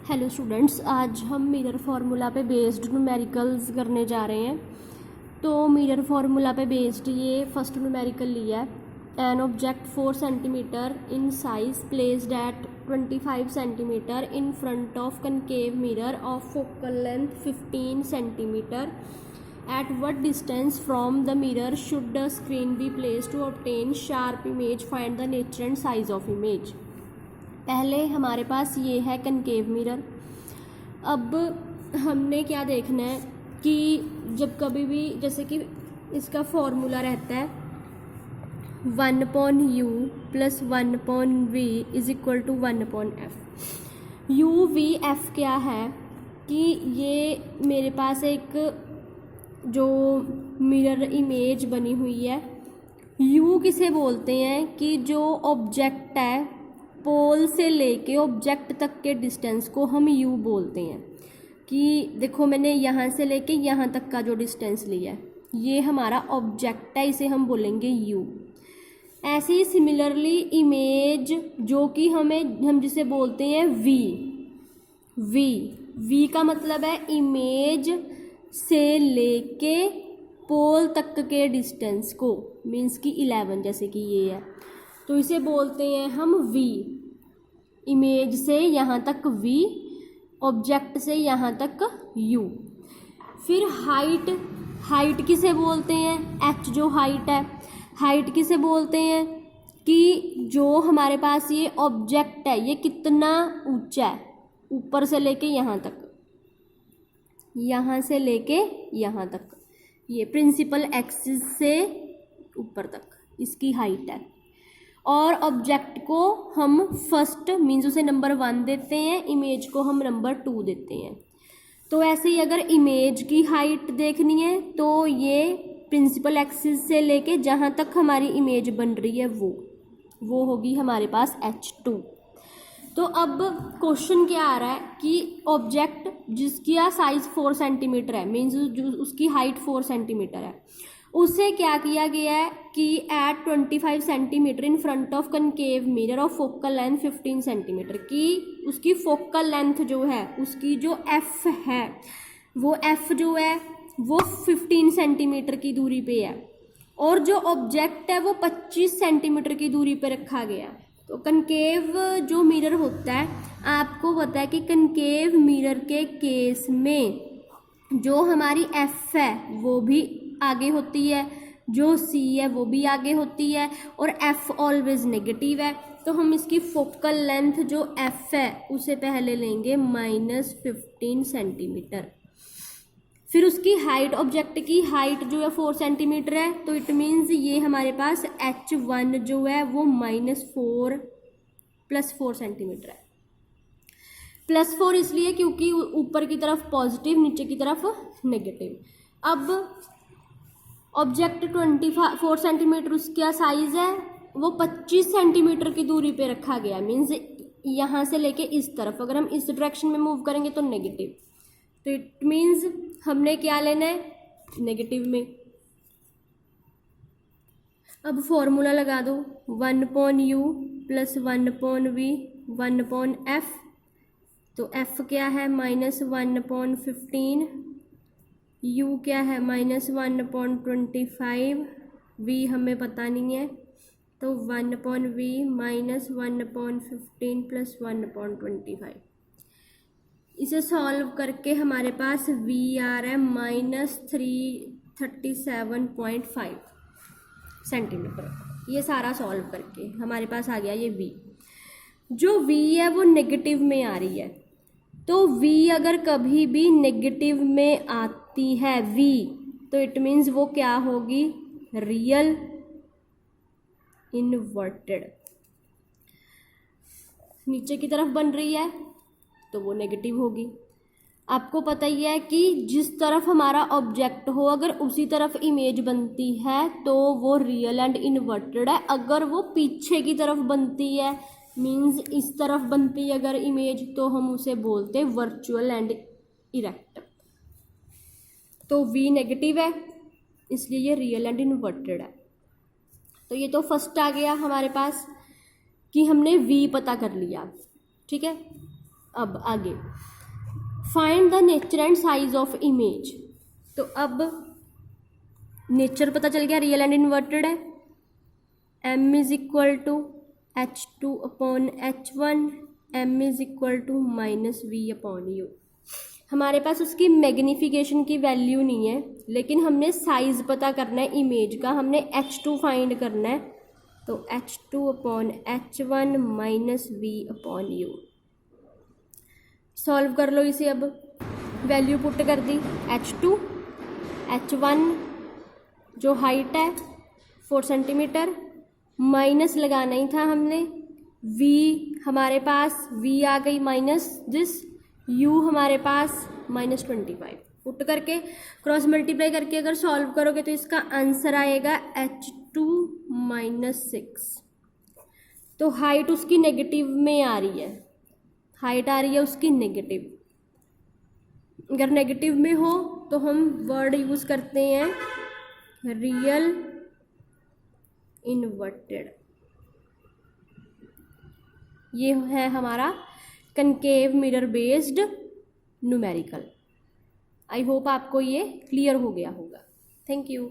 Hello students, आज हम mirror formula पे बेस्ड न्यूमेरिकल्स करने जा रहे हैं। तो मिरर फार्मूला पे बेस्ड ये फर्स्ट न्यूमेरिकल लिया है। An object 4 centimetre in size placed at 25 centimetre in front of concave mirror of focal length 15 centimetre. At what distance from the mirror should the screen be place to obtain sharp image, find the nature and size of image. पहले हमारे पास ये है concave mirror. अब हमने क्या देखना है कि जब कभी भी जैसे कि इसका फॉर्मूला रहता है 1/u plus 1/v is equal to 1/f। u v f क्या है कि ये मेरे पास एक जो मिरर इमेज बनी हुई है। u किसे बोलते हैं कि जो ऑब्जेक्ट है पोल से लेके ऑब्जेक्ट तक के डिस्टेंस को हम u बोलते हैं। कि देखो मैंने यहाँ से लेके यहाँ तक का जो डिस्टेंस लिया है ये हमारा ऑब्जेक्ट है, इसे हम बोलेंगे u। ऐसे ही सिमिलरली इमेज जो कि हम जिसे बोलते हैं v का मतलब है इमेज से लेके पोल तक के डिस्टेंस को, मीन्स कि 11 जैसे कि ये है तो इसे बोलते हैं हम v। इमेज से यहाँ तक v, ऑब्जेक्ट से यहाँ तक u। फिर हाइट किसे बोलते हैं, h जो हाइट है, हाइट किसे बोलते हैं कि जो हमारे पास ये ऑब्जेक्ट है ये कितना ऊंचा है, ऊपर से लेके यहाँ तक, यहाँ से लेके यहाँ तक, ये प्रिंसिपल एक्सिस से ऊपर तक इसकी हाइट है। और ऑब्जेक्ट को हम फर्स्ट मीन्स उसे नंबर 1 देते हैं, इमेज को हम नंबर 2 देते हैं। तो ऐसे ही अगर इमेज की हाइट देखनी है तो ये प्रिंसिपल एक्सिस से लेके जहाँ तक हमारी इमेज बन रही है वो होगी हमारे पास h2। तो अब क्वेश्चन क्या आ रहा है कि ऑब्जेक्ट जिसकी साइज 4 सेंटीमीटर है, मीन्स उसकी हाइट 4 सेंटीमीटर है, उसे क्या किया गया है कि at 25 centimetre in front of concave mirror of focal length 15 centimetre की उसकी फोकल लेंथ जो है उसकी जो f है वो f जो है वो 15 सेंटीमीटर की दूरी पे है और जो ऑब्जेक्ट है वो 25 सेंटीमीटर की दूरी पे रखा गया। तो कनकेव जो मिरर होता है, आपको पता है कि कनकेव मिरर के केस में जो हमारी f है वो भी आगे होती है, जो c है वो भी आगे होती है और f ऑलवेज नेगेटिव है। तो हम इसकी फोकल लेंथ जो f है उसे पहले लेंगे -15 सेंटीमीटर। फिर उसकी हाइट, ऑब्जेक्ट की हाइट जो है 4 सेंटीमीटर है, तो इट मीन्स ये हमारे पास h1 जो है वो -4 + 4 सेंटीमीटर है। +4 इसलिए क्योंकि ऊपर की तरफ पॉजिटिव, नीचे की तरफ नेगेटिव। अब ऑब्जेक्ट 24 सेंटीमीटर उसका साइज है, वो 25 सेंटीमीटर की दूरी पे रखा गया, मीन्स यहाँ से लेके इस तरफ, अगर हम इस डायरेक्शन में मूव करेंगे तो नेगेटिव। तो इट मीन्स हमने क्या लेना है, नेगेटिव में। अब फॉर्मूला लगा दो 1/u प्लस 1/v 1/f। तो f क्या है -1/15, u क्या है -1/25, v हमें पता नहीं है तो 1/v -1/15 + 1/25। इसे सॉल्व करके हमारे पास v आ रहा है -337.5 सेंटीमीटर। ये सारा सॉल्व करके हमारे पास आ गया ये v। जो v है वो नेगेटिव में आ रही है, तो v अगर कभी भी नेगेटिव में आती है v, तो इट मीन्स वो क्या होगी, रियल इनवर्टेड। नीचे की तरफ बन रही है तो वो नेगेटिव होगी। आपको पता ही है कि जिस तरफ हमारा ऑब्जेक्ट हो अगर उसी तरफ इमेज बनती है तो वो रियल एंड इनवर्टेड है। अगर वो पीछे की तरफ बनती है, मीन्स इस तरफ बनती है अगर इमेज, तो हम उसे बोलते हैं वर्चुअल एंड इरेक्ट। तो v नेगेटिव है इसलिए ये रियल एंड इनवर्टेड है। तो ये तो फर्स्ट आ गया हमारे पास कि हमने v पता कर लिया, ठीक है। अब आगे find the nature and size of image. तो अब नेचर पता चल गया, रियल एंड इन्वर्टेड है। m is equal to h2/h1, m is equal to -v/u। हमारे पास उसकी मैग्नीफिकेशन की वैल्यू नहीं है, लेकिन हमने साइज पता करना है इमेज का, हमने h2 फाइंड करना है। तो h2/h1 -v/u। सॉल्व कर लो इसे। अब वैल्यू पुट कर दी, h2, h1 जो हाइट है 4 सेंटीमीटर, माइनस लगाना ही था हमने, v हमारे पास v आ गई माइनस दिस, u हमारे पास -25। पुट करके क्रॉस मल्टीप्लाई करके अगर सॉल्व करोगे तो इसका आंसर आएगा h2 -6। तो हाइट उसकी नेगेटिव में आ रही है, हाइट आ रही है उसकी नेगेटिव। अगर नेगेटिव में हो तो हम वर्ड यूज करते हैं रियल इन्वर्टेड। ये है हमारा concave mirror based numerical. I hope आपको ये क्लियर हो गया होगा। Thank you.